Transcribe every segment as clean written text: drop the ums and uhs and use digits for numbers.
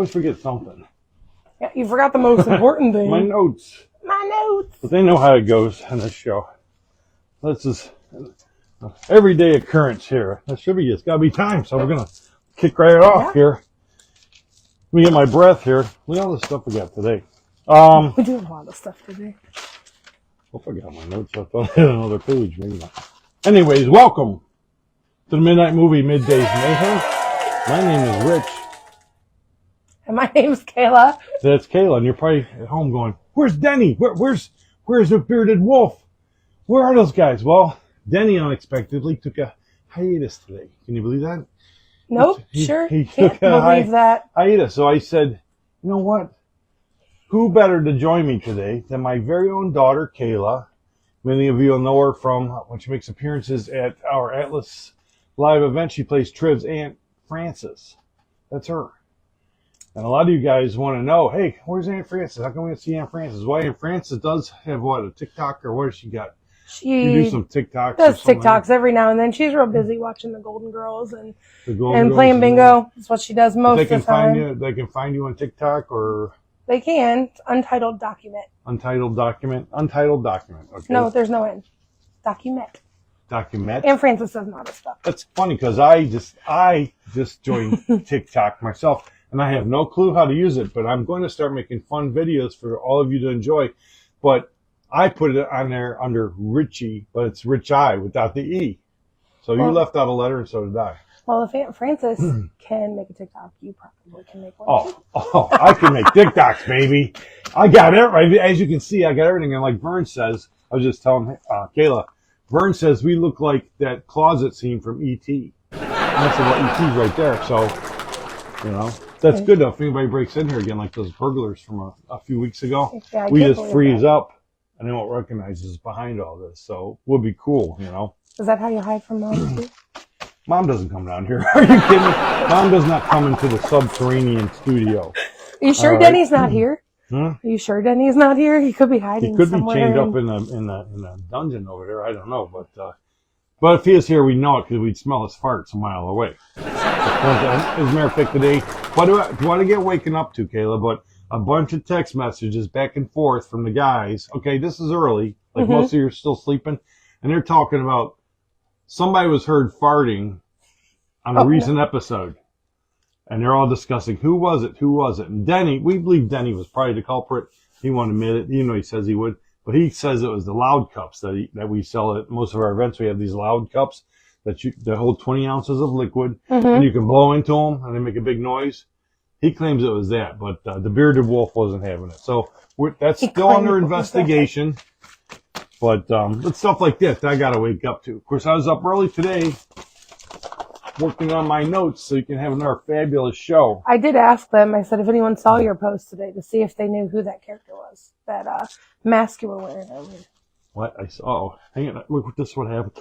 always forget something. Yeah, you forgot the most important thing. My notes. My notes. But they know how it goes on this show. This is everyday occurrence here. That should be, it's got to be time. So we're going to kick right off here. Let me get my breath here. Look at all the stuff we got today. We do have a lot of stuff today. Hope I got my notes. I thought I had another page. Maybe not. Anyways, welcome to the Midnight Movie Middays Mayhem. My name is Rich. And my name's Kayla. That's Kayla, and you're probably at home going, "Where's Denny? Where's the bearded wolf? Where are those guys?" Well, Denny unexpectedly took a hiatus today. Can you believe that? Nope, He can't believe that. Hiatus. So I said, you know what? Who better to join me today than my very own daughter, Kayla? Many of you will know her from when she makes appearances at our Atlas live event. She plays Triv's Aunt Frances. That's her. And a lot of you guys want to know, hey, where's Aunt Frances? How come we don't see Aunt Frances? Well, Aunt Frances does have, what, a TikTok, or what has she got? She do some TikToks. Does TikToks every now and then. She's real busy watching the Golden Girls and playing bingo. Well. That's what she does most of the time. They can find you on TikTok, or... They can. It's Untitled Document. Untitled Document. Untitled Document. Okay. No, there's no N. Document. Document. And Frances does not have stuff. That's funny because I just joined TikTok myself, and I have no clue how to use it, but I'm going to start making fun videos for all of you to enjoy. But I put it on there under Richie, but it's Rich I without the E. So you left out a letter, and so did I. Well, if Aunt Frances can make a TikTok, you probably can make one too. I can make TikToks, baby. I got it right. As you can see, I got everything. And like Vern says, I was just telling Kayla, Vern says we look like that closet scene from E.T. That's what E.T.'s right there. So, you know, that's good though. If anybody breaks in here again, like those burglars from a few weeks ago, we just freeze up and they won't recognize us behind all this. So it would be cool, you know. Is that how you hide from Mom too? Mom doesn't come down here. Are you kidding me? Mom does not come into the subterranean studio. Are you sure Denny's not here? Huh? Are you sure Denny's not here? He could be hiding somewhere. He could be chained up in the dungeon over there. I don't know, but if he is here, we know it because we'd smell his farts a mile away. As a matter of fact, today, what do I get waken up to, Kayla? But a bunch of text messages back and forth from the guys. Okay, this is early. Like most of you are still sleeping, and they're talking about somebody was heard farting on a recent episode. And they're all discussing who was it. And Denny, we believe Denny was probably the culprit. He won't admit it. You know, he says he would. But he says it was the loud cups that we sell at most of our events. We have these loud cups that hold 20 ounces of liquid. And you can blow into them and they make a big noise. He claims it was that, but the bearded wolf wasn't having it. So that's still under investigation. But it's stuff like this I got to wake up to. Of course, I was up early today working on my notes so you can have another fabulous show. I did ask them, I said, if anyone saw your post today to see if they knew who that character was, that mask you were wearing earlier. What? I saw. Oh, hang on. Look what this would happen.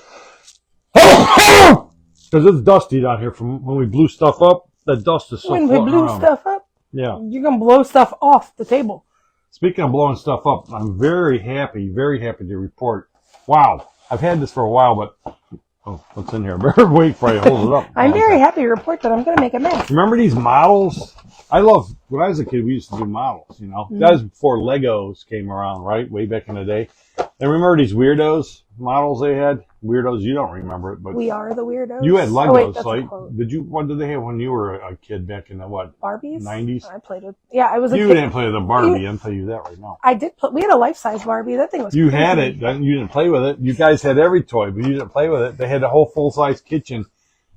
Because it's dusty down here from when we blew stuff up. That dust is so When we blew stuff up? Yeah. You're going to blow stuff off the table. Speaking of blowing stuff up, I'm very happy to report. Wow. I've had this for a while, but... Oh, what's in here? Better wait for you to hold it up. I'm very happy to report that I'm going to make a mess. Remember these models? When I was a kid, we used to do models, you know. That was before Legos came around, right? Way back in the day. And remember these weirdos models they had? Weirdos, you don't remember it, but... We are the weirdos? You had Legos, what did they have when you were a kid back in the, what? Barbies? 90s? I played with... Yeah, I was a kid. You didn't play with a Barbie, I'll tell you that right now. I did we had a life-size Barbie. That thing was You crazy. had it, you didn't play with it. You guys had every toy, but you didn't play with it. They had a whole full-size kitchen.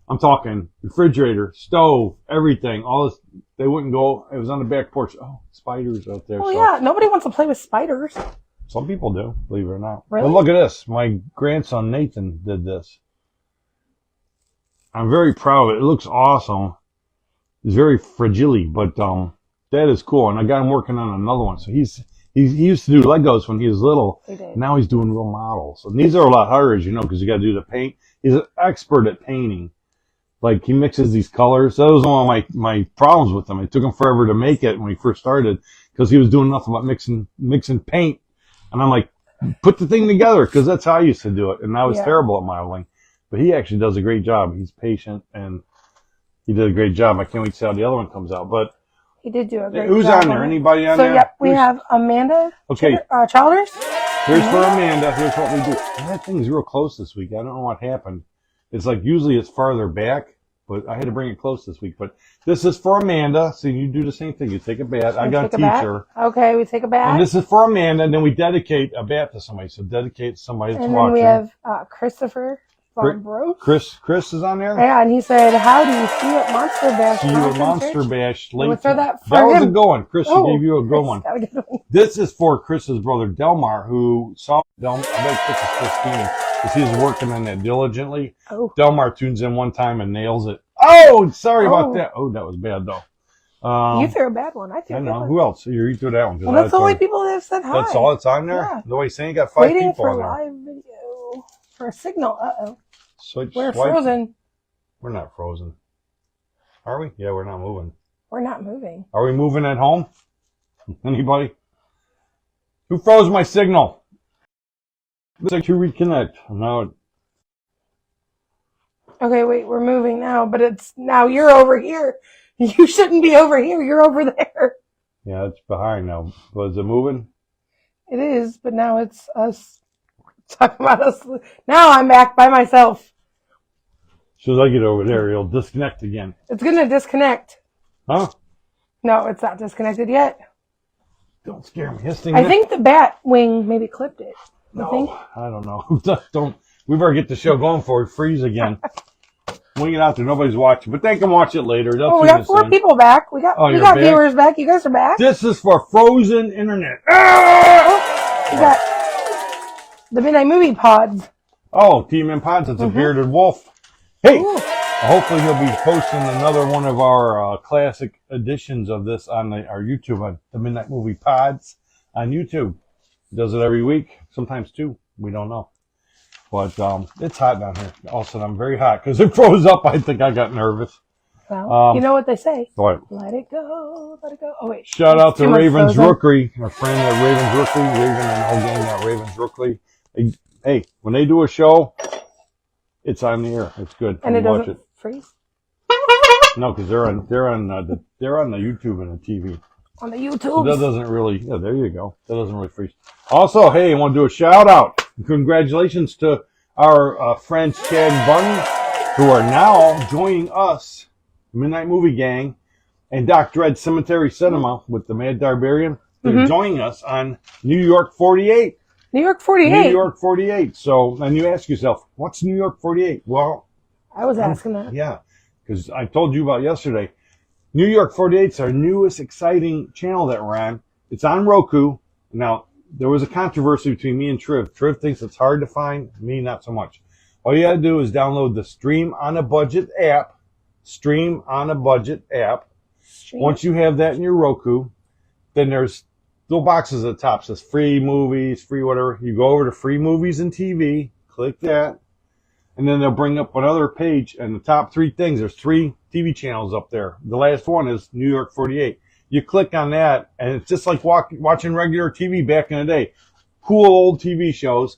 I'm talking refrigerator, stove, everything. All this, they wouldn't go. It was on the back porch. Oh, spiders out there. Well, yeah, nobody wants to play with spiders. Some people do, believe it or not. Really? But look at this. My grandson Nathan did this. I'm very proud of it. It looks awesome. It's very fragile, but that is cool. And I got him working on another one. So he used to do Legos when he was little. He did. Now he's doing real models. And these are a lot harder, as you know, because you got to do the paint. He's an expert at painting. Like, he mixes these colors. That was one of my problems with him. It took him forever to make it when he first started because he was doing nothing but mixing paint. And I'm like, put the thing together, because that's how I used to do it. And I was terrible at modeling. But he actually does a great job. He's patient, and he did a great job. I can't wait to see how the other one comes out. But He did do a great Who's job on there? Anybody on there? So, yep, we have Amanda Okay. Childers. Here's for Amanda. Here's what we do. That thing's real close this week. I don't know what happened. It's like usually it's farther back, but I had to bring it close this week. But this is for Amanda. So you do the same thing. You take a bat. I got to teach her. Okay, we take a bat. And this is for Amanda. And then we dedicate a bat to somebody. So dedicate to somebody that's watching. And then we have Christopher Von Bros. Chris is on there? Yeah, and he said, how do you see you at Monster Bash? See you at Monster Bash. We'll throw that for that him. was a good one. Chris gave you a good one. Got a good one. This is for Chris's brother Delmar, who saw Delmar. I bet Chris is 15 because he was working on that diligently. Oh. Delmar tunes in one time and nails it. Oh, sorry about that. Oh, that was bad though. You threw a bad one. I threw a good one. Who else? You threw that one. Well, that's the only people that have said hi. That's all that's on there? Yeah. The way saying you got 5 Waiting people for on there. live video for a signal. Uh-oh. We're Swipe. frozen. We're not frozen. Are we? Yeah, we're not moving. We're not moving. Are we moving at home? Anybody? Who froze my signal? It's like to reconnect. No. Okay, wait, we're moving now, but it's now you're over here. You shouldn't be over here. You're over there. Yeah, it's behind now. Was it moving? It is, but now it's us talking about us. Now I'm back by myself. As soon as I get over there, it'll disconnect again. It's going to disconnect. Huh? No, it's not disconnected yet. Don't scare me. This thing I think the bat wing maybe clipped it. No, I think. I don't know. Don't. We better get the show going before we freeze again. When we get out there, nobody's watching, but they can watch it later. They'll We got 4 people back. We got back? viewers back. You guys are back. This is for frozen internet. We got the Midnight Movie Pods. Oh, TMM Pods. It's a bearded wolf. Hey, Ooh. hopefully he'll be posting another one of our classic editions of this on our YouTube, on the Midnight Movie Pods on YouTube. He does it every week, sometimes 2. We don't know. But it's hot down here. All of a sudden, I'm very hot because it froze up. I think I got nervous. Well, you know what they say. What? Let it go, let it go. Oh, wait. Shout out to Ravens frozen. Rookery, our friend at Ravens Rookery, Raven and the whole gang at Ravens Rookery. Hey, when they do a show, it's on the air. It's good. And it watch doesn't freeze? No, because they're on the YouTube and the TV. On the So YouTube. that doesn't really, yeah, there you go. That doesn't really freeze. Also, hey, I want to do a shout out. Congratulations to our friends Chad and Bunny, who are now joining us, Midnight Movie Gang, and Doc Dread Cemetery Cinema with the Mad Barbarian. They're joining us on New York 48. New York 48. New York 48. So, and you ask yourself, what's New York 48? Well, I was asking that. yeah, because I told you about yesterday. New York 48 is our newest exciting channel that we're on. It's on Roku. Now, there was a controversy between me and Triv. Triv thinks it's hard to find. Me, not so much. All you got to do is download the StreamOnABudget app. StreamOnABudget app. Once you have that in your Roku, then there's little boxes at the top. It says free movies, free whatever. You go over to free movies and TV. Click that. And then they'll bring up another page. And the top 3 things, there's 3 TV channels up there. The last one is New York 48. You click on that, and it's just like watching regular TV back in the day. Cool old TV shows,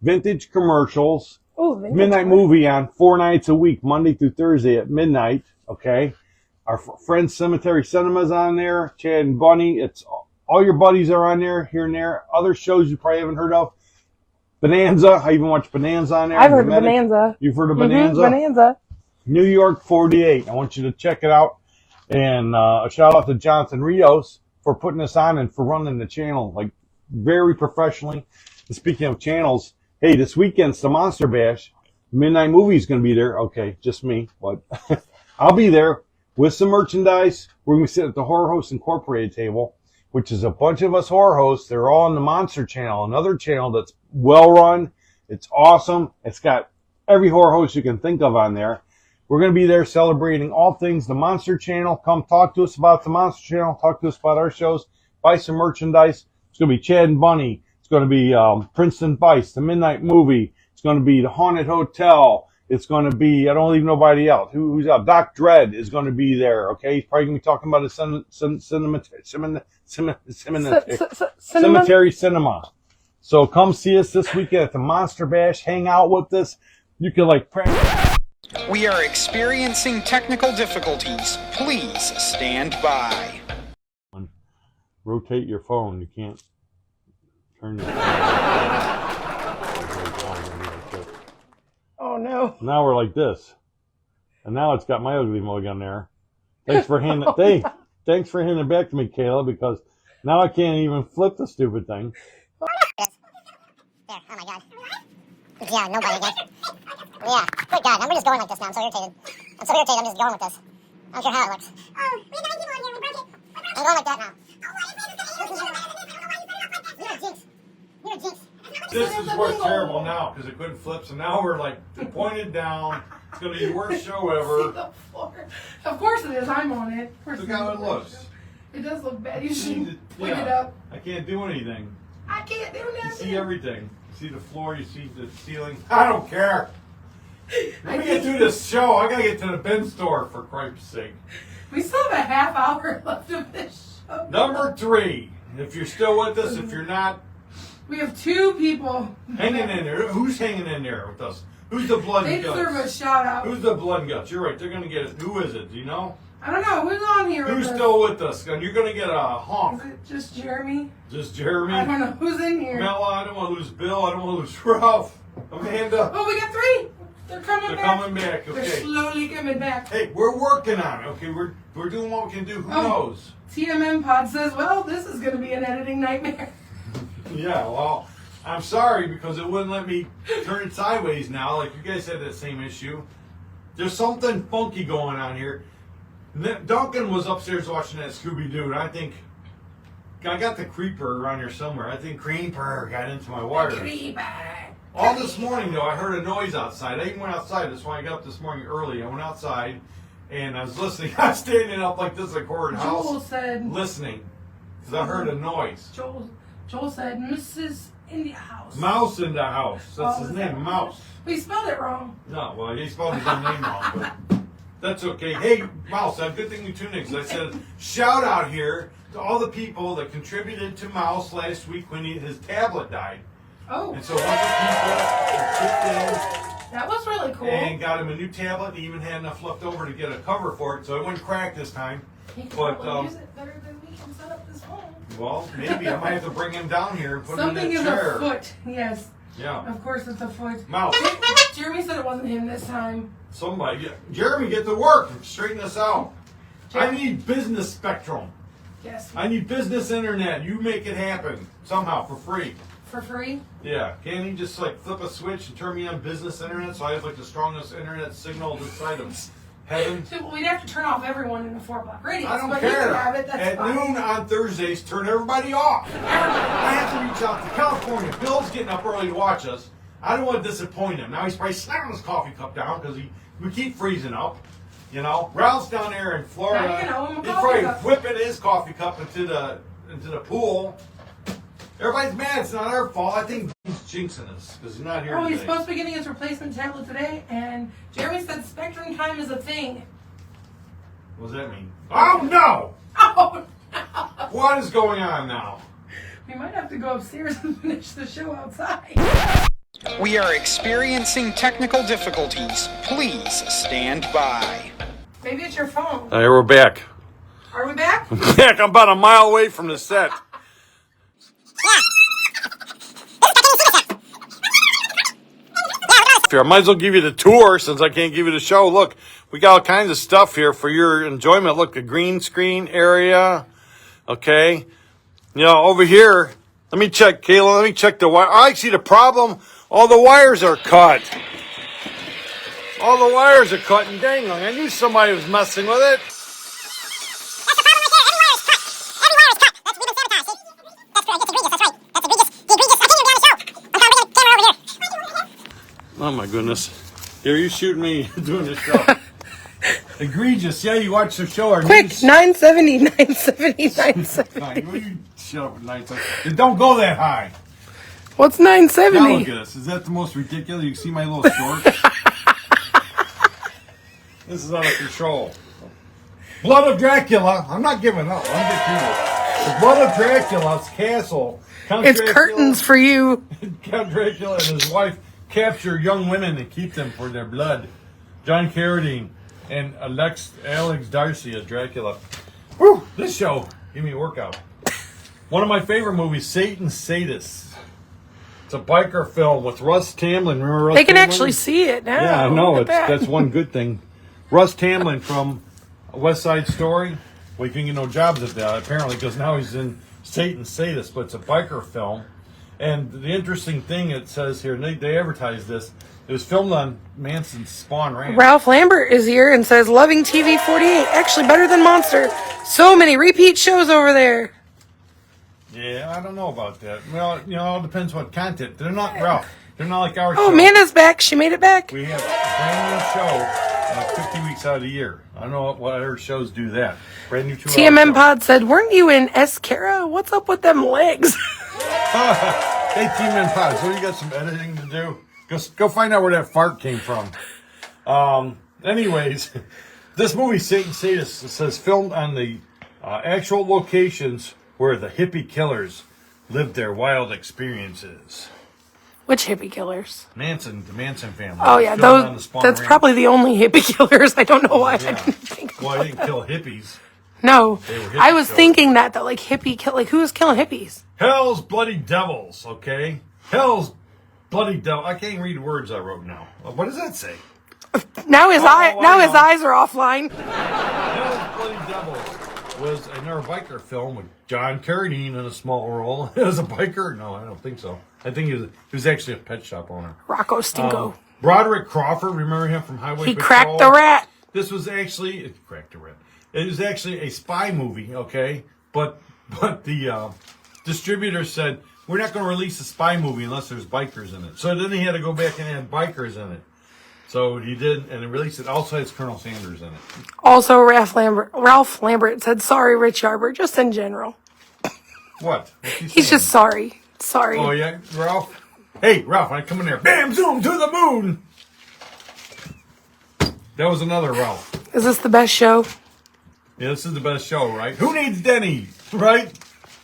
vintage commercials, midnight movie on 4 nights a week, Monday through Thursday at midnight. Okay, our friends Cemetery Cinema's on there. Chad and Bunny. It's all your buddies are on there here and there. Other shows you probably haven't heard of. Bonanza. I even watched Bonanza on there. I've heard of Bonanza. You've heard of Bonanza? Bonanza. New York 48. I want you to check it out. And a shout out to Jonathan Rios for putting this on and for running the channel like very professionally. And speaking of channels, hey, this weekend's the Monster Bash. Midnight Movie's going to be there. Okay, just me, but I'll be there with some merchandise. We're going to sit at the Horror Host Incorporated table, which is a bunch of us horror hosts. They're all on the Monster channel, another channel that's well run. It's awesome. It's got every horror host you can think of on there. We're going to be there celebrating all things the Monster Channel. Come talk to us about the Monster Channel. Talk to us about our shows. Buy some merchandise. It's going to be Chad and Bunny. It's going to be Princeton Vice, the Midnight Movie. It's going to be the Haunted Hotel. It's going to be, I don't even know anybody else. Who's out? Doc Dread is going to be there. Okay, he's probably going to be talking about the Cemetery Cinema. So come see us this weekend at the Monster Bash. Hang out with us. You can We are experiencing technical difficulties. Please stand by. rotate your phone. You can't turn your phone. Oh no. Now we're like this. And now it's got my ugly mug on there. Thanks for handing thanks for handing it back to me, Kayla, because now I can't even flip the stupid thing. There, oh my god. Yeah, nobody again. Yeah, good god, I'm just going like this now. I'm so irritated. I'm just going with this. I don't care how it looks. Oh, we got 9 people in here, we broke it. I'm going like that now. You're a jinx. You're a jinx. This is what's terrible now, because it couldn't flip, so now we're like pointed down. It's going to be the worst show ever. Of course it is, I'm on it. Look how it looks. It does look bad. You should point it up. I can't do anything. I can't do nothing. You see everything. You see the floor, you see the ceiling. I don't care. Let me get through this show. I gotta get to the bin store, for Christ's sake. We still have a half hour left of this show. Number 3. If you're still with us, if you're not, we have 2 people hanging in there. Who's hanging in there with us? Who's the blood and They guts? deserve a shout out. Who's the blood and guts? You're right. They're gonna get it. Who is it? Do you know? I don't know. Who's on here? Who's with still with us? And you're gonna get a honk. Is it just Jeremy? Just Jeremy. I don't know. Who's in here? Mella, I don't want to lose Bill. I don't want to lose Ralph. Amanda. Oh, we got 3. They're coming back. Coming back. Okay. They're slowly coming back. Hey, we're working on it. Okay, we're doing what we can do. Who knows? TMM Pod says, well, this is going to be an editing nightmare. Yeah, well, I'm sorry because it wouldn't let me turn it sideways now. Like you guys had that same issue. There's something funky going on here. Duncan was upstairs watching that Scooby-Doo, and I think I got the creeper around here somewhere. I think creeper got into my wire. All this morning, though, I heard a noise outside. I even went outside. That's why I got up this morning early. I went outside, and I was listening. I was standing up like this, like courthouse, Joel said, listening, because I heard a noise. Joel said, Mrs. in the house. Mouse in the house. That's his name, Mouse. But he spelled it wrong. No, well, he spelled his own name wrong, but that's okay. Hey, Mouse, good thing you tuned in, because I said, shout out here to all the people that contributed to Mouse last week when his tablet died. Oh. And so a bunch of people chipped in. That was really cool. And got him a new tablet. He even had enough left over to get a cover for it, so it wouldn't crack this time. He can But probably use it better than we can set up this phone. Well, maybe I might have to bring him down here and put Something him in a chair. Something is a foot. Yes. Yeah. Of course, it's a foot. Mouse. Jeremy said it wasn't him this time. Somebody, Jeremy, get to work and straighten this out. I need business spectrum. Yes. I need business internet. You make it happen somehow for free. For free? Yeah. Can't he just like flip a switch and turn me on business internet so I have like the strongest internet signal this side of heaven? Well, we'd have to turn off everyone in the 4-block radius. I don't but care. You can have it, that's At fine. noon on Thursdays, turn everybody off. I have to reach out to California. Bill's getting up early to watch us. I don't want to disappoint him. Now he's probably slamming his coffee cup down because we keep freezing up. You know, Ralph's down there in Florida. Now you know him a He's coffee probably cup. whipping his coffee cup into the pool. Everybody's mad. It's not our fault. I think he's jinxing us because he's not here Oh, today. he's supposed to be getting his replacement tablet today, and Jeremy said Spectrum time is a thing. What does that mean? Oh, no! Oh, no! What is going on now? We might have to go upstairs and finish the show outside. We are experiencing technical difficulties. Please stand by. Maybe it's your phone. All right, we're back. Are we back? Back. I'm about a mile away from the set. I might as well give you the tour since I can't give you the show. Look, we got all kinds of stuff here for your enjoyment. Look, the green screen area. Okay. You know, over here, let me check, Kayla, let me check the wire. I see the problem. All the wires are cut. All the wires are cut and dangling. I knew somebody was messing with it. Oh my goodness. Here, you shooting me doing this show. Egregious. Yeah, you watch the show. Our Quick, news. 970, 970, 970. Will you shut up at 970? Don't go that high. What's Now look 970? at us. Is that the most ridiculous? You see my little shorts? This is out of control. Blood of Dracula. I'm not giving up. I'm getting the Blood of Dracula's castle. Count It's Dracula- curtains for you. Count Dracula and his wife capture young women and keep them for their blood. John Carradine and Alex Darcy as Dracula. Whew, this show, give me a workout. One of my favorite movies, Satan's Sadists. It's a biker film with Russ Tamblyn. Remember Russ They can Tamblyn? actually see it now. Yeah, I know. Look at that. That's one good thing. Russ Tamblyn from West Side Story. Well, he can get no jobs at that, apparently, because now he's in Satan's Sadist, but it's a biker film. And the interesting thing it says here, and they advertise this, it was filmed on Manson's Spawn Ranch. Ralph Lambert is here and says, loving TV 48. Actually better than Monster. So many repeat shows over there. Yeah, I don't know about that. Well, you know, it depends what content. They're not, Ralph. They're not like our show. Oh, Amanda's back. She made it back. We have a brand new show 50 weeks out of the year. I don't know what other shows do that. Brand new 2 TMM show. Pod said, weren't you in Escara? What's up with them legs? Hey, TMM Pod, so you got some editing to do? Go find out where that fart came from. Anyways, this movie, Satan's Sadist, says filmed on the actual locations where the hippie killers lived their wild experiences. Which hippie killers? The Manson family. Oh, yeah. Filmed on the Spawn That's Ranch. probably the only hippie killers. I don't know why I didn't think of Well, I didn't kill hippies. No. They were hippie I was killers. thinking that, though. Like, who was killing hippies? Hell's Bloody Devils, okay? Hell's Bloody Devil. I can't read words I wrote now. What does that say? Now his I know. eyes are offline. Hell's Bloody Devils was another biker film with John Carradine in a small role as a biker. No, I don't think so. I think he was actually a pet shop owner. Rocco Stinko. Broderick Crawford, remember him from Highway He Patrol? cracked the rat. This was actually it cracked the rat. It was actually a spy movie, okay? But the distributor said we're not going to release a spy movie unless there's bikers in it. So then he had to go back and add bikers in it. So he did, and he released it. Also has Colonel Sanders in it. Also, Ralph Lambert said, sorry, Rich Yarborough, just in general. What? What's he He's saying? just sorry. Sorry. Oh, yeah, Ralph? Hey, Ralph, I come in there. Bam, zoom, to the moon! That was another Ralph. Is this the best show? Yeah, this is the best show, right? Who needs Denny, right?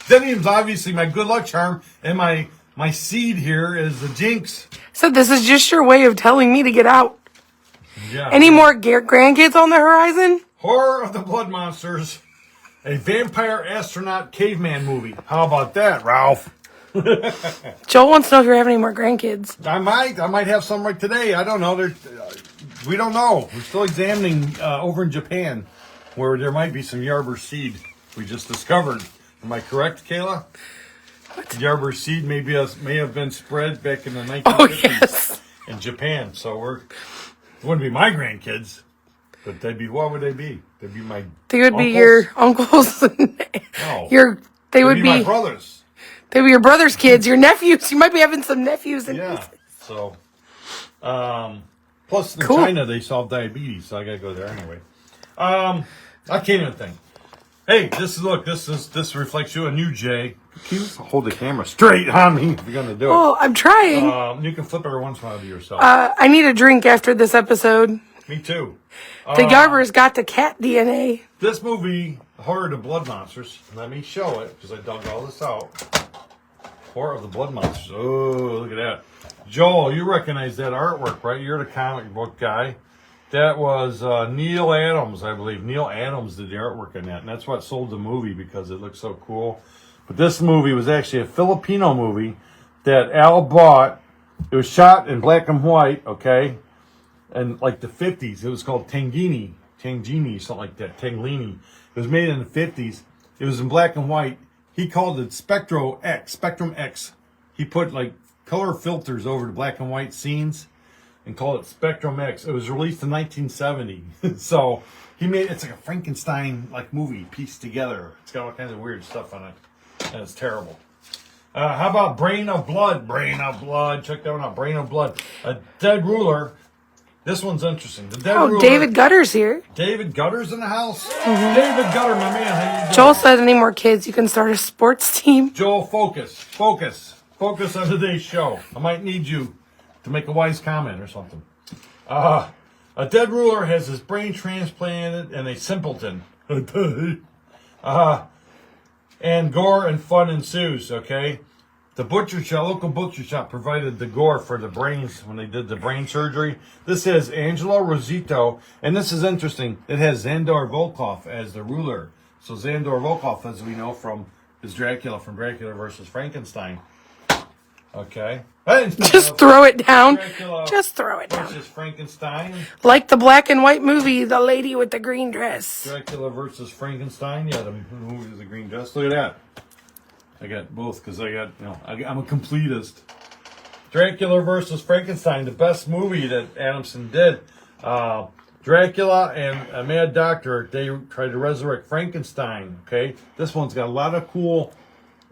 Denny is obviously my good luck charm, and my seed here is the jinx. So this is just your way of telling me to get out. Yeah. Any more grandkids on the horizon? Horror of the Blood Monsters, a vampire astronaut caveman movie. How about that, Ralph? Joel wants to know if you're having any more grandkids. I might have some right today. I don't know. We don't know. We're still examining over in Japan, where there might be some Yarborough seed we just discovered. Am I correct, Kayla? What? Yarborough seed may have been spread back in the 1950s yes. in Japan. So it wouldn't be my grandkids, but what would they be? They'd be my They would uncles? be your uncles. No. They would They'd be my brothers. They were your brother's kids, your nephews. You might be having some nephews. And Yeah. So, plus in Cool. China they solve diabetes, so I gotta go there anyway. I can't even think. Hey, this reflects you and you, Jay. Can you hold the camera straight on me if you're gonna do it? Oh, I'm trying. You can flip it every once in a while to yourself. I need a drink after this episode. Me too. The Yarborough's got the cat DNA. This movie, Horror of the Blood Monsters. Let me show it because I dug all this out. Horror of the Blood Monsters. Oh, look at that. Joel, you recognize that artwork, right? You're the comic book guy. That was Neil Adams, I believe. Neil Adams did the artwork on that, and that's what sold the movie because it looked so cool. But this movie was actually a Filipino movie that Al bought. It was shot in black and white, okay? And like the 50s. It was called Tangini, something like that, Tanglini. It was made in the 50s. It was in black and white. He called it Spectrum X. He put like color filters over the black and white scenes and called it Spectrum X. It was released in 1970. So it's like a Frankenstein like movie pieced together. It's got all kinds of weird stuff on it. And it's terrible. How about Brain of Blood? Check that one out. Brain of Blood. A dead ruler. This one's interesting. The dead ruler. David Gutter's here. David Gutter's in the house? Mm-hmm. David Gutter, my man. How you doing? Joel said any more kids, you can start a sports team. Joel, focus on today's show. I might need you to make a wise comment or something. A dead ruler has his brain transplanted and a simpleton. And gore and fun ensues, okay? The local butcher shop provided the gore for the brains when they did the brain surgery. This has Angelo Rosito, and this is interesting. It has Zandor Volkov as the ruler. So Zandor Volkov, as we know from is Dracula from Dracula versus Frankenstein. Okay. Hey, Just throw it down. Dracula Just throw it down. versus Frankenstein. Like the black and white movie, The Lady with the Green Dress. Dracula versus Frankenstein. Yeah, the movie with the green dress. Look at that. I got both because I got, I'm a completist. Dracula versus Frankenstein, the best movie that Adamson did. Dracula and a mad doctor, they tried to resurrect Frankenstein, okay? This one's got a lot of cool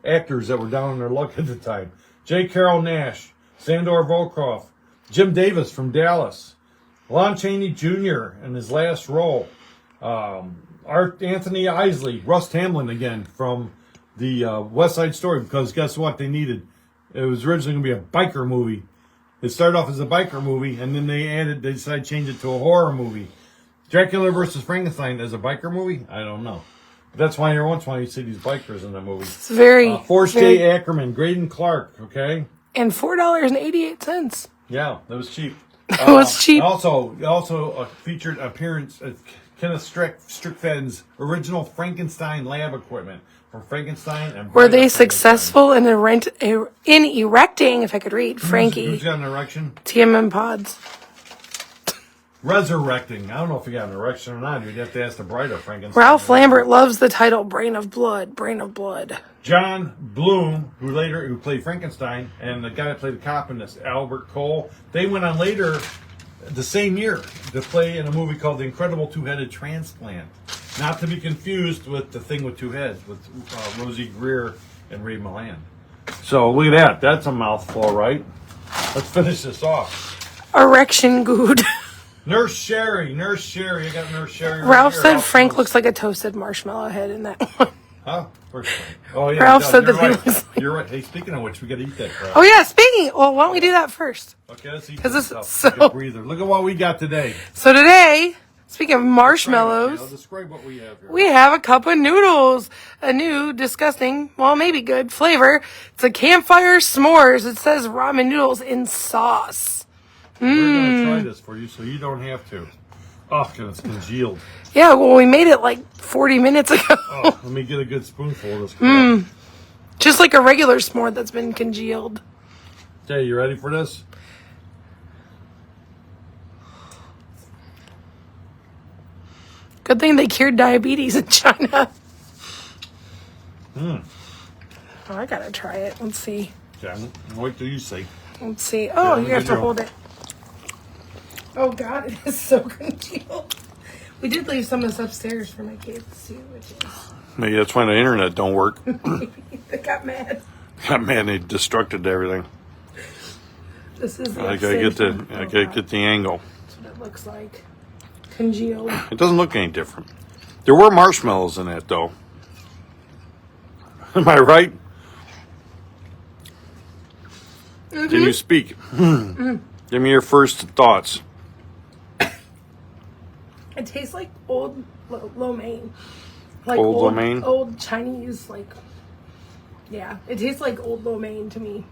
actors that were down on their luck at the time. J. Carroll Nash, Sandor Volkov, Jim Davis from Dallas, Lon Chaney Jr. in his last role, Anthony Isley, Russ Hamlin again from the West Side Story, because guess what they needed? It was originally going to be a biker movie. It started off as a biker movie, and then they decided to change it to a horror movie. Dracula versus Frankenstein as a biker movie? I don't know. But that's why every once in a while you see these bikers in the movie. It's very... Forrest J. Ackerman, Graydon Clark, okay? And $4.88. Yeah, that was cheap. It was cheap. Also featured appearance of Kenneth Strickfed's original Frankenstein lab equipment from Frankenstein. And Were they successful in erecting, if I could read, Frankie? Who's got an erection? TMM pods. Resurrecting. I don't know if you got an erection or not. You'd have to ask the bride of Frankenstein. Ralph Lambert loves the title Brain of Blood. Brain of Blood. John Bloom, who played Frankenstein, and the guy that played the cop in this, Albert Cole, they went on later the same year to play in a movie called The Incredible Two-Headed Transplant. Not to be confused with The Thing with Two Heads with Rosie Greer and Ray Milland. So look at that. That's a mouthful, right? Let's finish this off. Erection good. Nurse Sherry. I got Nurse Sherry. Ralph said Frank looks like a toasted marshmallow head in that one. Huh? Where's Frank? Oh, yeah. Ralph said that right. he looks like... You're right. Hey, speaking of which, we got to eat that crap. Oh, yeah. Speaking... Well, why don't we do that first? Okay, let's eat 'Cause this this- stuff. so- Take a breather. Look at what we got today. So today, speaking of marshmallows... Describe what we have here. We have a cup of noodles. A new, disgusting, well, maybe good flavor. It's a campfire s'mores. It says ramen noodles in sauce. We're going to try this for you so you don't have to. Oh, God, it's congealed. Yeah, well, we made it like 40 minutes ago. Oh, let me get a good spoonful of this crap. Just like a regular s'more that's been congealed. Okay, you ready for this? Good thing they cured diabetes in China. Oh, I gotta try it. Let's see. Okay, wait till you say. Let's see. Oh, let you me have get to you- hold it. Oh, God, it is so congealed. We did leave some of this upstairs for my kids, too, which is... Maybe that's why the internet don't work. They got mad. Man, they destructed everything. This is the I gotta get the angle. That's what it looks like. Congealed. It doesn't look any different. There were marshmallows in it, though. Am I right? Can you speak? Give me your first thoughts. It tastes like old lo mein. Like Old lo mein? Old Chinese, like... Yeah, it tastes like old lo mein to me.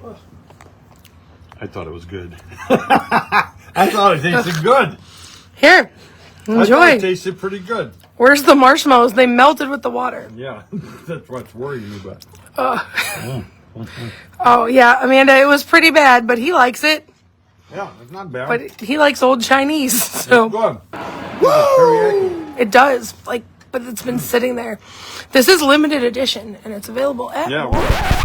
Ugh. I thought it was good. I thought it tasted good. Here, I thought enjoy. it tasted pretty good. Where's the marshmallows? They melted with the water. Yeah, that's what's worrying me about. Oh, yeah, Amanda, it was pretty bad, but he likes it. Yeah, it's not bad. But he likes old Chinese, so... Good. Woo! It does, like, but it's been sitting there. This is limited edition, and it's available at... Yeah.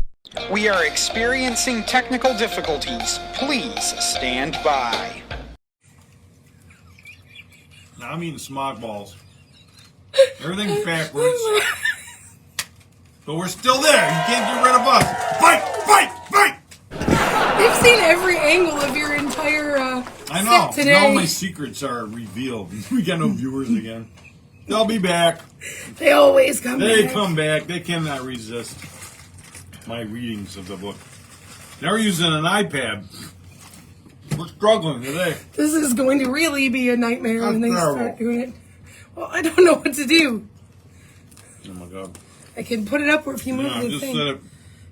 We are experiencing technical difficulties. Please stand by. Now I'm eating smog balls. Everything's backwards. But we're still there. You can't get rid of us. Fight! Fight! Fight! They've seen every angle of your entire I know. set today. Now my secrets are revealed. We got no viewers again. They'll be back. They always come They back. come back. They cannot resist my readings of the book. They're using an iPad. We're struggling today. This is going to really be a nightmare when they That's start terrible. doing it. Well, I don't know what to do. Oh my god. I can put it up where if you move Yeah, the just thing. set it.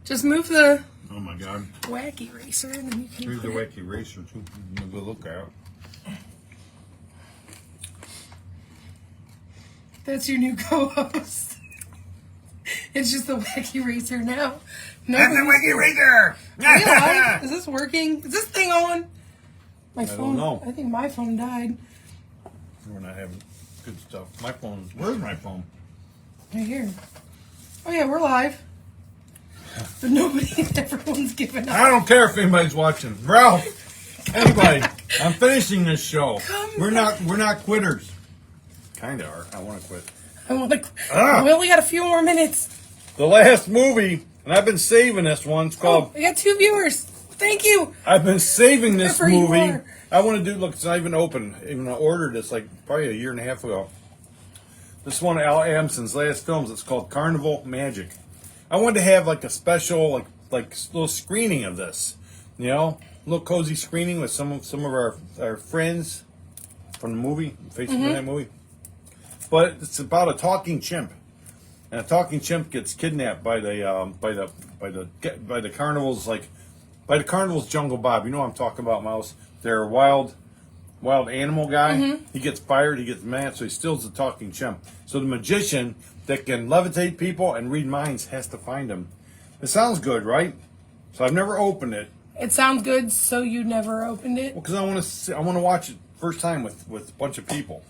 Just move the Oh my god. wacky racer and then you can Here's put the it. wacky racer too. A good look out. That's your new co-host. It's just the wacky racer now. That's the Wiki Racer! Are we live? Is this working? Is this thing on? My phone. don't know. I think my phone died. We're not having good stuff. My phone. Where's my phone? Right here. Oh yeah, we're live. But everyone's giving up. I don't care if anybody's watching. Ralph, anybody, I'm finishing this show. We're not quitters. Kind of are. I want to quit. I want to. We only got a few more minutes. The last movie, and I've been saving this one. It's called. We got 2 viewers. Thank you. I've been saving this Wherever you movie. are. I want to do. Look, it's not even open. Even I ordered this like probably a year and a half ago. This is one of Al Amson's last films. It's called Carnival Magic. I wanted to have like a special like little screening of this, you know, a little cozy screening with some of our friends from the movie, Facebook that movie. But it's about a talking chimp, and a talking chimp gets kidnapped by the carnival's by the carnival's Jungle Bob. You know what I'm talking about, Mouse? They're a wild animal guy. He gets fired. He gets mad, so he steals the talking chimp. So the magician that can levitate people and read minds has to find him. It sounds good, right? So I've never opened it. It sounds good, so you never opened it? Well, because I want to watch it first time with a bunch of people.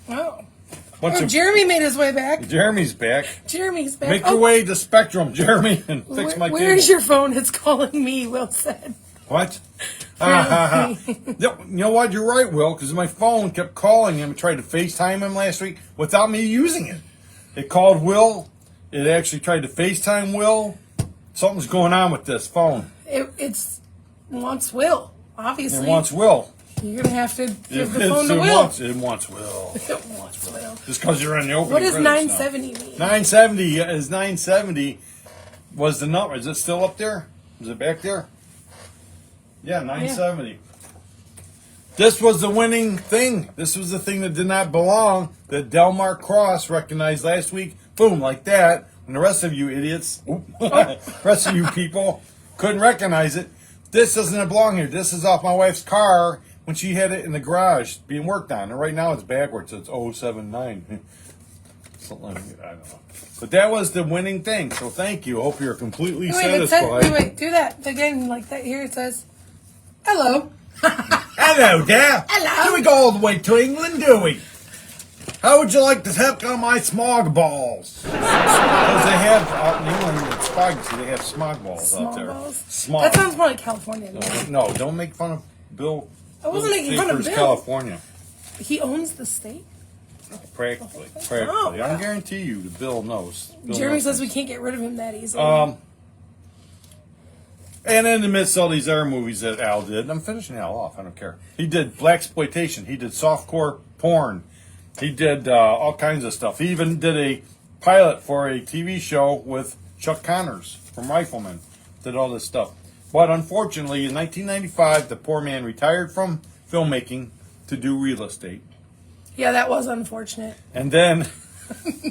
Oh. Jeremy made his way back. Jeremy's back. Jeremy's back. Make your way to Spectrum, Jeremy, and fix my cable. Where's your phone? It's calling me, Will said. What? You know what? You're right, Will, because my phone kept calling him and tried to FaceTime him last week without me using it. It called Will. It actually tried to FaceTime Will. Something's going on with this phone. It wants Will, obviously. It wants Will. You're going to have to give the phone to Will. It wants Will. It wants Will. Just because you're on the opening What does credits 970 now. mean? 970 was the number. Is it still up there? Is it back there? Yeah, 970. Yeah. This was the winning thing. This was the thing that did not belong that Delmar Cross recognized last week. Boom, like that. And the rest of you idiots, rest of you people, couldn't recognize it. This doesn't belong here. This is off my wife's car when she had it in the garage being worked on. And right now it's backwards. It's 079. Something like that. I don't know. But that was the winning thing. So thank you. Hope you're completely satisfied. Wait, do that again like that. Here it says, hello. Hello there. Hello. Do we go all the way to England, do we? How would you like to help on my smog balls? Because they have out in England, it's smog, so they have smog balls out there. Balls? Smog. That sounds more like California. No, don't make fun of Bill. I wasn't making fun of Bill. California. He owns the state? Practically. Oh, I guarantee you that Bill knows. Jeremy says we can't get rid of him that easily. And in the midst of all these other movies that Al did, I'm finishing Al off, I don't care. He did blaxploitation. He did softcore porn. He did all kinds of stuff. He even did a pilot for a TV show with Chuck Connors from Rifleman. Did all this stuff. But unfortunately, in 1995, the poor man retired from filmmaking to do real estate. Yeah, that was unfortunate. And then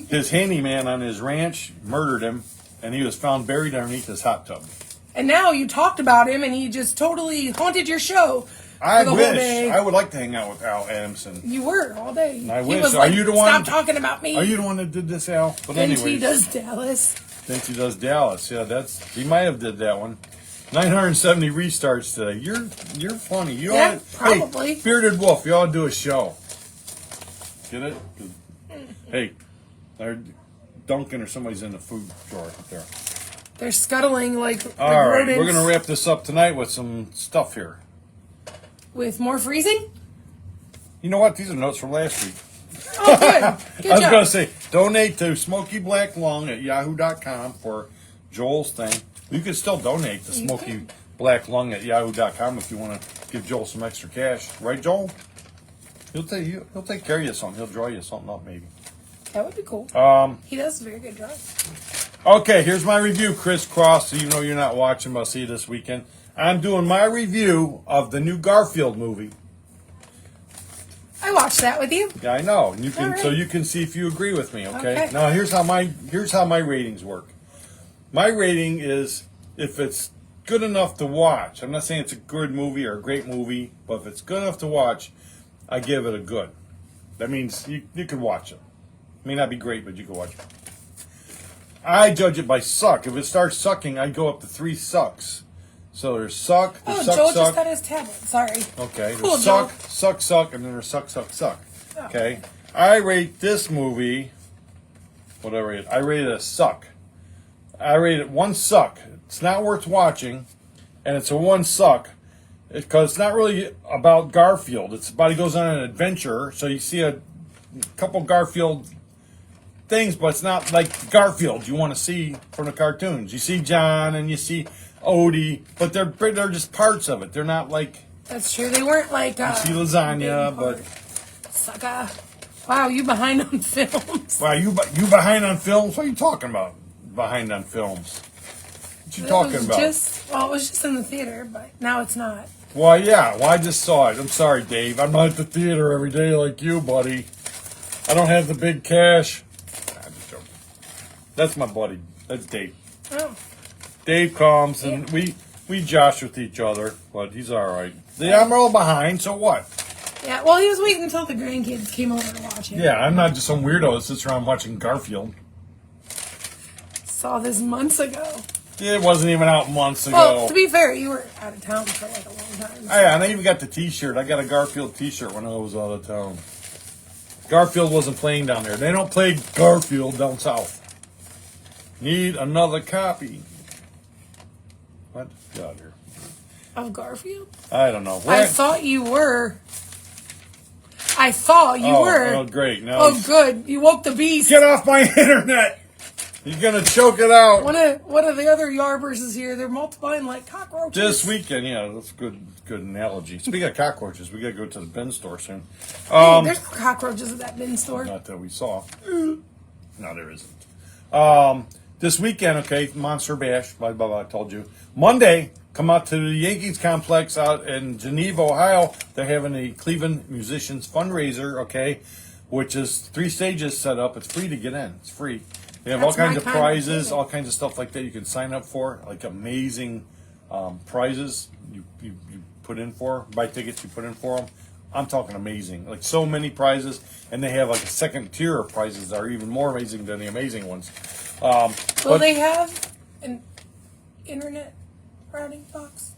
his handyman on his ranch murdered him, and he was found buried underneath his hot tub. And now you talked about him, and he just totally haunted your show. I whole wish. day. I would like to hang out with Al Adamson. You were all day. I he wish. was like, Are you the one? Stop talking about me. Are you the one that did this, Al? But Then anyway, he does Dallas. Then he does Dallas. Yeah, he might have did that one. 970 restarts today. You're funny. You Yeah, ought, probably. Hey, Bearded Wolf, you ought to do a show. Get it? Hey, Duncan or somebody's in the food drawer up there. They're scuttling like All right, rodents. we're going to wrap this up tonight with some stuff here. With more freezing? You know what? These are notes from last week. Oh, good. Good I was job. going to say, donate to Smoky Black Lung at yahoo.com for Joel's thing. You can still donate to Smoky Black Lung at yahoo.com if you want to give Joel some extra cash. Right, Joel? He'll take care of you something. He'll draw you something up, maybe. That would be cool. He does a very good job. Okay, here's my review, Chris Cross. Even though you're not watching, but I'll see you this weekend. I'm doing my review of the new Garfield movie. I watched that with you. Yeah, I know. And you can, All right. so you can see if you agree with me. Okay. Okay. Now here's how my ratings work. My rating is if it's good enough to watch. I'm not saying it's a good movie or a great movie, but if it's good enough to watch, I give it a good. That means you can watch it. It may not be great, but you can watch it. I judge it by suck. If it starts sucking, I go up to 3 sucks. So there's suck, there's suck, Joel suck. just got his tablet. Sorry. Okay, Cool, there's Joel. suck, and then there's suck, suck. Oh. Okay, I rate this movie. What I rate? I rate it a suck. I rate it 1 suck. It's not worth watching, and it's a 1 suck because it's not really about Garfield. It's about he goes on an adventure, so you see a couple Garfield things, but it's not like Garfield you want to see from the cartoons. You see John and you see Odie, but they're just parts of it. They're not like That's true. They weren't like. you see lasagna, but Sucker. Wow, you behind on films. wow, you behind on films? What are you talking about? Behind on films? What you talking about? It was just in the theater, but now it's not. Well, yeah. Well, I just saw it. I'm sorry, Dave. I'm not at the theater every day like you, buddy. I don't have the big cash. I'm just joking. That's my buddy. That's Dave. Oh. Dave comes and we josh with each other, but he's all right. Yeah, I'm a little behind, so what? Yeah, well, he was waiting until the grandkids came over to watch it. Yeah, I'm not just some weirdo that sits around watching Garfield. Saw this months ago. It wasn't even out months ago. Well, to be fair, you were out of town for like a long time. So. Yeah, and I even got the T-shirt. I got a Garfield T-shirt when I was out of town. Garfield wasn't playing down there. They don't play Garfield down south. Need another copy. What? Get out of here. Of Garfield? I don't know. I thought you were. I thought you were. Oh, great. Now Oh, good. You woke the beast. Get off my internet! You're gonna choke it out. One of the other Yarbers is here. They're multiplying like cockroaches. This weekend, yeah, that's a good analogy. Speaking of cockroaches, we gotta go to the bin store soon. Hey, there's no cockroaches at that bin store. Not that we saw. No, there isn't. This weekend, okay, Monster Bash, blah, blah, blah, I told you. Monday, come out to the Yankees complex out in Geneva, Ohio. They're having a Cleveland Musicians fundraiser, okay, which is 3 stages set up. It's free to get in. It's free. They have all kinds of prizes, all kinds of stuff like that you can sign up for, like amazing prizes you put in for. Buy tickets, you put in for them. I'm talking amazing. Like so many prizes, and they have like a second tier of prizes that are even more amazing than the amazing ones. Will they have an internet routing box?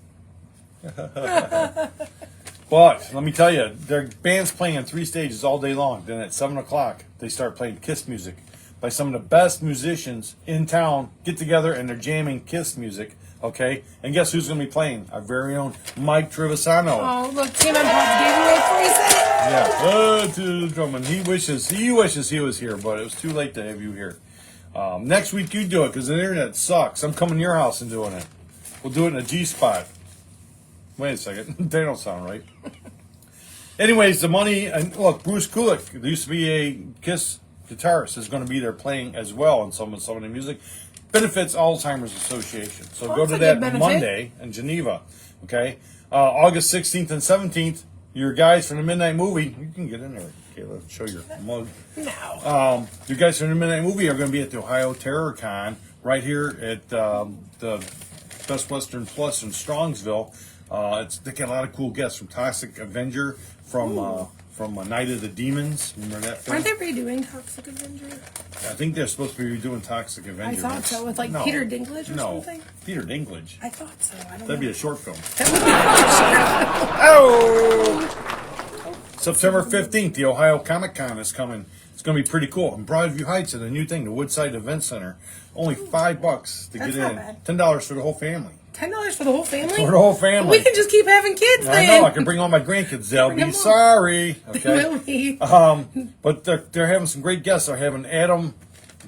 But let me tell you, their band's playing on 3 stages all day long. Then at 7 o'clock, they start playing Kiss music by some of the best musicians in town. Get together and they're jamming Kiss music. Okay, and guess who's going to be playing? Our very own Mike Trevisano. Oh, look, TMM Pops gave away a free set. Yeah, to the Drummond. He wishes he was here, but it was too late to have you here. Next week you do it because the internet sucks. I'm coming to your house and doing it. We'll do it in a G spot. Wait a second, they don't sound right. Anyways, the money and look, Bruce Kulick, there used to be a Kiss guitarist, is going to be there playing as well on some of the music. Benefits Alzheimer's Association. So go to that Monday in Geneva. Okay, August 16th and 17th. Your guys from the Midnight Movie, you can get in there. Okay, let's show your mug. No. Your guys from the Midnight Movie are going to be at the Ohio Terror Con right here at the Best Western Plus in Strongsville. They get a lot of cool guests from Toxic Avenger, from Night of the Demons. Remember that film? Aren't they redoing Toxic Avenger? I think they're supposed to be redoing Toxic Avenger. I thought so, with like Peter Dinklage or something? Peter Dinklage. I thought so. I don't That'd be know. a short film. That would be Oh! September 15th, the Ohio Comic Con is coming. It's going to be pretty cool. In Broadview Heights, at a new thing, the Woodside Event Center. Only $5 to That's get not in. bad. $10 for the whole family. $10 for the whole family? For the whole family. We can just keep having kids I then. know. I can bring all my grandkids. They'll Bring be them all. sorry. They Okay. will be. But they're having some great guests. They're having Adam.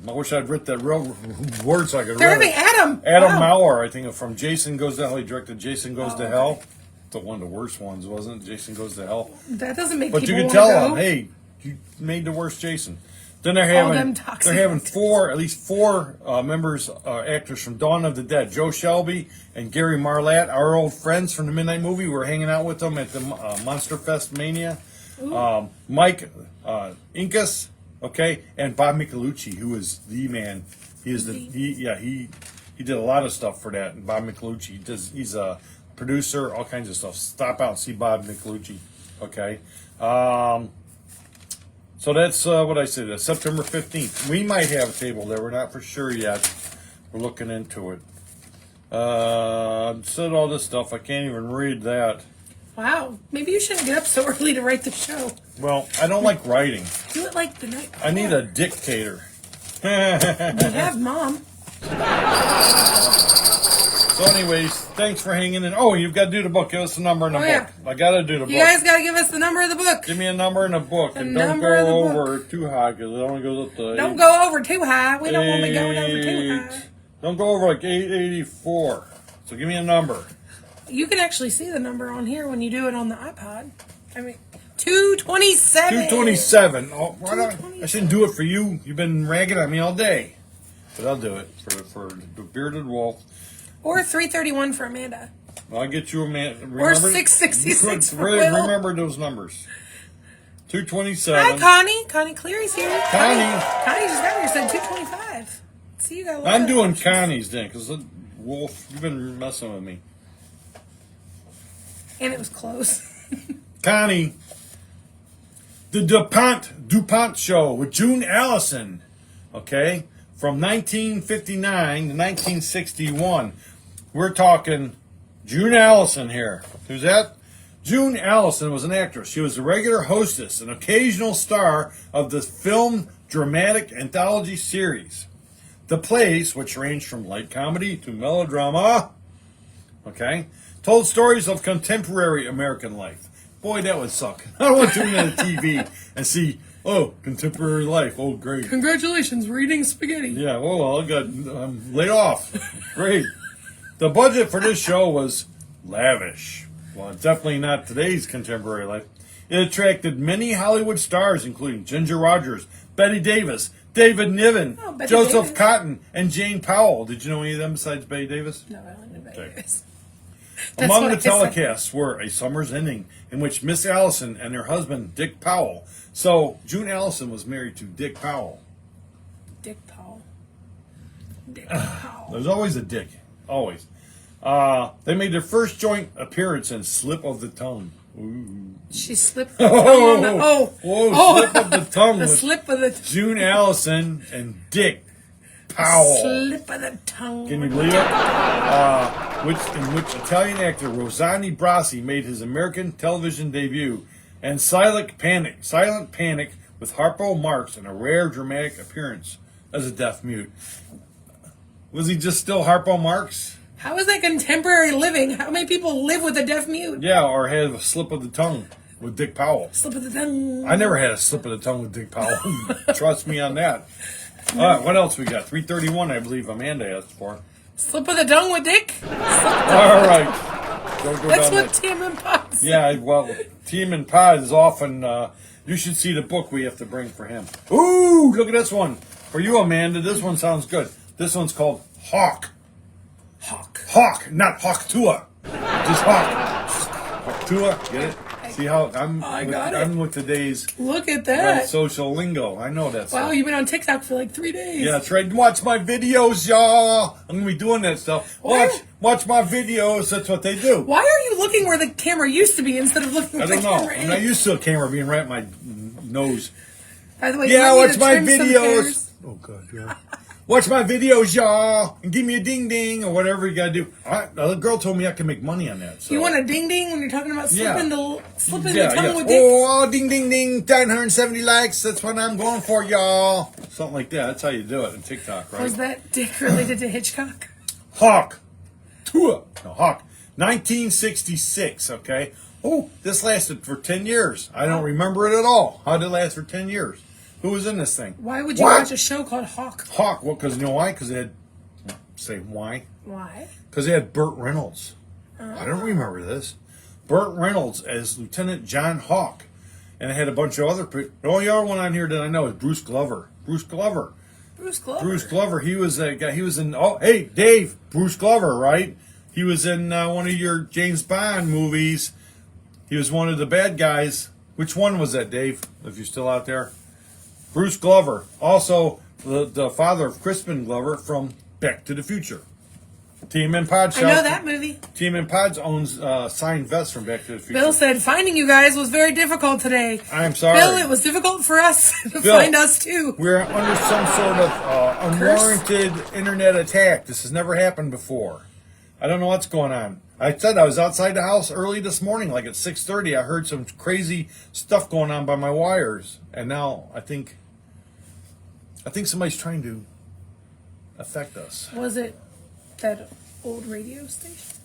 I wish I'd written that real word so I could They're read having it. Adam. Adam Wow. Mauer, I think, from Jason Goes to Hell. He directed Jason Goes to Hell. It's one of the worst ones, wasn't it? Jason Goes to Hell. That doesn't make But you people can tell wanna them, go. hey, you made the worst Jason. Then they're them having toxic. at least four members, actors from Dawn of the Dead. Joe Shelby and Gary Marlatt, our old friends from the Midnight Movie. We're hanging out with them at the Monster Fest Mania. Mike Incas, okay, and Bob Michelucci, who is the man. He is he did a lot of stuff for that. And Bob Michelucci, he's a producer, all kinds of stuff. Stop out and see Bob Michelucci, okay. So that's what I said. That's September 15th. We might have a table there. We're not for sure yet. We're looking into it. Said all this stuff. I can't even read that. Wow. Maybe you shouldn't get up so early to write the show. Well, I don't like writing. Do it like the night before. I need a dictator. You have Mom. So anyways, thanks for hanging in. Oh, you've got to do the book. Give us the number in the book. Yeah. I got to do the book. You guys got to give us the number of the book. Give me a number in the book. The And don't number of the go book. over too high because it only goes up to Don't go over too high. We don't want to be going over too high. Don't go over like 884. So give me a number. You can actually see the number on here when you do it on the iPod. I mean, 227. 227. Oh, why not? 227. I shouldn't do it for you. You've been ragging on me all day. But I'll do it for the bearded wolf. Or 331 for Amanda. Well, I'll get you a man. Or 666 for Will. Remember those numbers. 227. Hi, Connie. Connie Cleary's here. Connie. Connie just got here. Said 225. See, you got a lot I'm of doing options. Connie's then, because Wolf, you've been messing with me. And it was close. Connie. The DuPont Show with June Allison. Okay? From 1959 to 1961. We're talking June Allison here. Who's that? June Allison was an actress. She was a regular hostess, an occasional star of the film dramatic anthology series. The plays, which ranged from light comedy to melodrama, okay, told stories of contemporary American life. Boy, that would suck. I don't want to tune in the TV and see, oh, contemporary life. Oh, great. Congratulations, we're eating spaghetti. Yeah, well, I got laid off. Great. The budget for this show was lavish. Well, it's definitely not today's contemporary life. It attracted many Hollywood stars, including Ginger Rogers, Betty Davis, David Niven, Betty Joseph Davis. Cotton, and Jane Powell. Did you know any of them besides Betty Davis? No, I don't know about Okay. this. Among the what I said. telecasts were A Summer's Ending, in which Miss Allison and her husband, Dick Powell. So, June Allison was married to Dick Powell. Dick Powell. Dick Powell. There's always a Dick. Always. They made their first joint appearance in Slip of the Tongue. Ooh. She slipped the tongue on the... Whoa, Slip of the Tongue The with slip of the... June Allison and Dick Powell. Slip of the tongue. Can you believe it? In which Italian actor Rossani Brasi made his American television debut, and Silent Panic with Harpo Marx in a rare dramatic appearance as a deaf mute. Was he just still Harpo Marx? How is that contemporary living? How many people live with a deaf mute? Yeah, or had a slip of the tongue with Dick Powell. Slip of the tongue. I never had a slip of the tongue with Dick Powell. Trust me on that. All right, what else we got? 331, I believe Amanda asked for. Slip of the tongue with Dick? All right. Don't go That's down what that. TMM Pods. Yeah, well, TMM Pod is often, you should see the book we have to bring for him. Ooh, look at this one. For you, Amanda, this one sounds good. This one's called Hawk. Hawk, not Hawk Tua. Just Hawk. Hawk Tua, get it? See how I'm with today's Look at that. social lingo. I know that Wow, stuff. you've been on TikTok for like 3 days. Yeah, that's right. Watch my videos, y'all. I'm gonna be doing that stuff. Why? Watch my videos. That's what they do. Why are you looking where the camera used to be instead of looking I where don't the know. camera I'm not is? used to a camera being right at my nose. By the way, Yeah, you might need watch to my trim some videos. hairs. Oh God, yeah. Watch my videos, y'all, and give me a ding ding or whatever you gotta do. All right, the girl told me I can make money on that. So. You want a ding ding when you're talking about slipping the tongue with Dick? Oh, ding ding ding, 970 likes. That's what I'm going for, y'all. Something like that. That's how you do it on TikTok, right? Was that Dick related to Hitchcock? Hawk. Hawk. 1966, okay? Oh, this lasted for 10 years. I don't remember it at all. How did it last for 10 years? Who was in this thing? Why would you watch a show called Hawk? Hawk. Well, because you know why? Because it had... Say why? Why? Because they had Burt Reynolds. I don't remember this. Burt Reynolds as Lieutenant John Hawk. And it had a bunch of other people. The only other one on here that I know is Bruce Glover. Bruce Glover. He was a guy. He was in... Oh, hey, Dave. Bruce Glover, right? He was in one of your James Bond movies. He was one of the bad guys. Which one was that, Dave? If you're still out there. Bruce Glover. Also, the father of Crispin Glover from Back to the Future. TMM Pod. I know that movie. TMM Pods owns signed vests from Back to the Future. Bill said finding you guys was very difficult today. I'm sorry. Bill, it was difficult for us to find us too. We're under some sort of unwarranted internet attack. This has never happened before. I don't know what's going on. I said I was outside the house early this morning, like at 6:30. I heard some crazy stuff going on by my wires, and now I think somebody's trying to affect us. Was it that old radio station?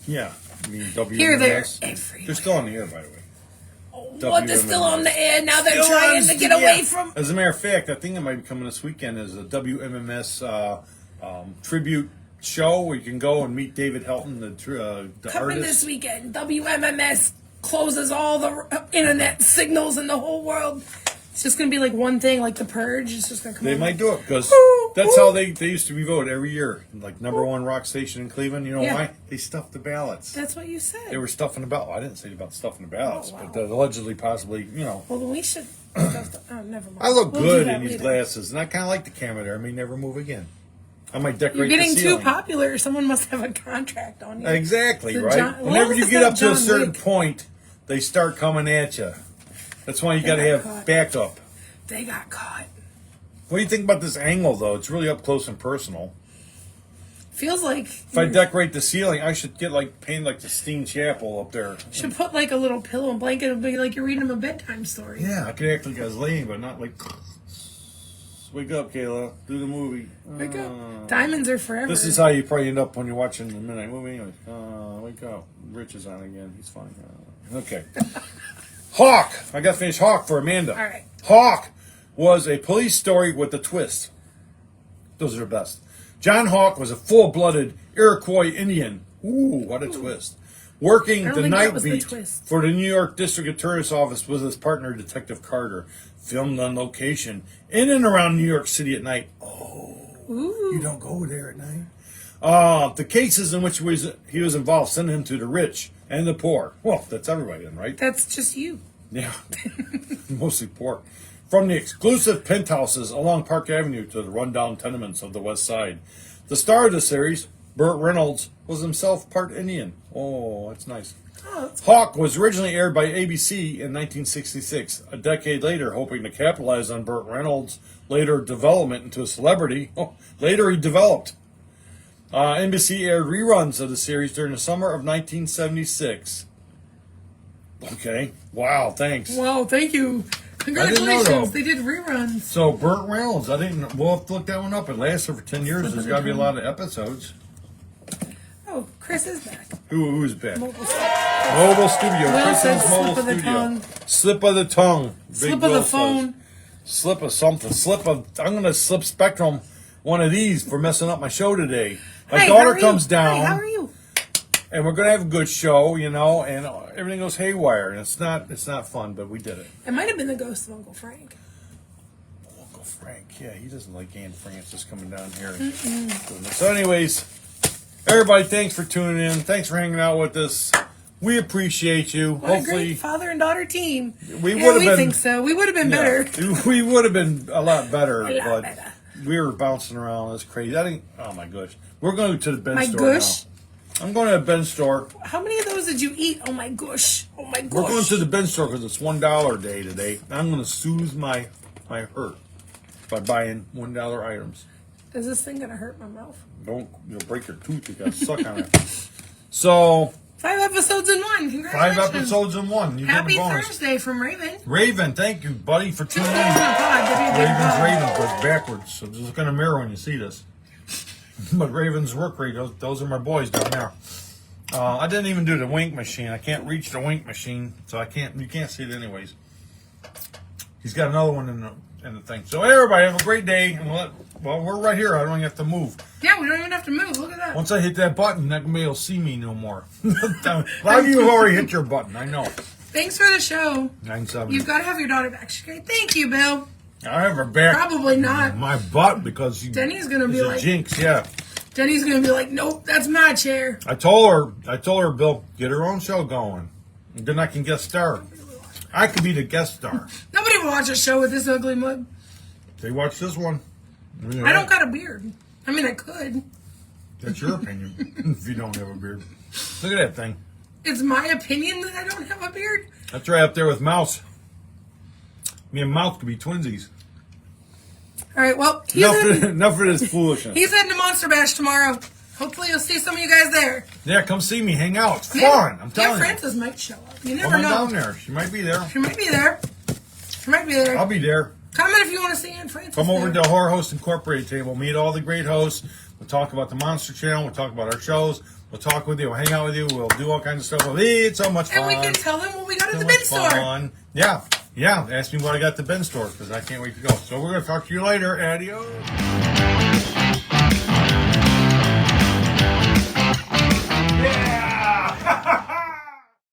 Yeah, I mean WMMS. Here, there, everywhere. They're still on the air, by the way. What? They're still on the air now? They're Still trying on, to get away from. As a matter of fact, I think it might be coming this weekend as a WMMS tribute show where you can go and meet David Helton, the Coming artist. this weekend, WMMS closes all the internet signals in the whole world. It's just going to be like one thing, like The Purge. It's just going to come They on. might do it because that's how they used to be voted every year. Like #1 rock station in Cleveland. You know why? They stuffed the ballots. That's what you said. They were stuffing the ballot. I didn't say about stuffing the ballots, Oh, wow. but allegedly, possibly, Well, then we should. Oh, never mind. I look We'll do good that in these later. glasses, and I kind of like the camera there. I may never move again. I might You're decorate getting the too ceiling. popular. Someone must have a contract on you. Exactly, The right? John- Whenever well, you it's get not up to a John certain Wick. point, they start coming at you. That's why you got to got have caught. backup. They got caught. What do you think about this angle, though? It's really up close and personal. Feels like If I decorate the ceiling, I should get paint like the Steen Chapel up there. should put like a little pillow and blanket and be like you're reading them a bedtime story. Yeah, I could act like I was laying, but not like. Wake up, Kayla. Do the movie. Wake up. Diamonds are forever. This is how you probably end up when you're watching the midnight movie. Wake up. Rich is on again. He's fine. Okay. Hawk. I got to finish Hawk for Amanda. All right. Hawk was a police story with a twist. Those are the best. John Hawk was a full-blooded Iroquois Indian. Ooh, what a twist. Working I don't the think that night was the beat twist. for the New York District Attorney's Office with his partner, Detective Carter. Filmed on location in and around New York City at night. Oh, you don't go there at night. The cases in which he was involved sent him to the rich and the poor. Well, that's everybody then, right? That's just you. Yeah, mostly poor. From the exclusive penthouses along Park Avenue to the rundown tenements of the West Side. The star of the series, Burt Reynolds, was himself part Indian. Oh, that's nice. Hawk was originally aired by ABC in 1966. A decade later, hoping to capitalize on Burt Reynolds' later development into a celebrity. Later he developed. NBC aired reruns of the series during the summer of 1976. Okay. Wow, thanks. Wow, thank you. Congratulations. though. They did reruns. So, Burt Reynolds, we'll have to look that one up. It lasted for 10 years. There's got to be a lot of episodes. Oh, Chris is back. Who's back? Mobile Studio. Will Kristen's said Mobile slip of the Studio. tongue. Slip of the tongue. Big Slip of Will the says. phone. Slip of something. I'm going to slip Spectrum one of these for messing up my show today. My Hey, daughter how are comes you? down. Hey, how are you? And we're going to have a good show, and everything goes haywire. And it's not fun, but we did it. It might have been the ghost of Uncle Frank. Uncle Frank, yeah, he doesn't like Aunt Francis coming down here. So anyways, everybody, thanks for tuning in. Thanks for hanging out with us. We appreciate you. What a Hopefully, great father and daughter team. we Yeah, would have we been. think so. We would have been better. We would have been a lot better, A lot but better. we were bouncing around. It's crazy. I think. Oh my gosh, we're going to the Ben My store gosh. now. I'm going to the Ben store. How many of those did you eat? Oh my gosh. Oh my gosh. We're going to the Ben store because it's $1 day today. I'm going to soothe my hurt by buying $1 items. Is this thing going to hurt my mouth? You'll break your tooth. You got to suck on it. So 5 episodes in one. 5 Congratulations. episodes in one. You Happy get a bonus. Thursday from Raven. Raven, thank you, buddy, for tuning in. Ravens goes backwards, so just look in the mirror when you see this. But Ravens work rate, those are my boys down there. I didn't even do the wink machine. I can't reach the wink machine, so you can't see it anyways. He's got another one in the thing. So everybody have a great day. And we're right here. I don't even have to move. Yeah, we don't even have to move. Look at that. Once I hit that button, nobody will see me no more. A lot of you have already hit your button. I know. Thanks for the show. 970. You've got to have your daughter back. She's great. Thank you, Bill. I have her back. Probably not. My butt because Denny's gonna be it's a like- jinx. Yeah. Denny's going to be like, nope, that's my chair. I told her, Bill, get her own show going. And then I can guest star. I could be the guest star. Nobody will watch a show with this ugly mug. They watch this one. I don't got a beard. I mean, I could. That's your opinion. If you don't have a beard, look at that thing. It's my opinion that I don't have a beard. That's right up there with Mouse. Me and Mouse could be twinsies. All right, well, Enough of this foolishness. he's heading to Monster Bash tomorrow. Hopefully, you'll see some of you guys there. Yeah, come see me, hang out. It's fun. I'm telling you. Francis might show up. You never I'm know. down there. She might be there. She might be there. She might be there. I'll be there. Comment if you want to see Aunt Francis. Come over there. to Horror Host Incorporated table. Meet all the great hosts. We'll talk about the Monster Channel. We'll talk about our shows. We'll talk with you. We'll hang out with you. We'll do all kinds of stuff. We'll eat so much fun. And we can tell them what we got at So the bin much store. fun. Yeah. Ask me what I got at the bin store because I can't wait to go. So we're going to talk to you later. Adios.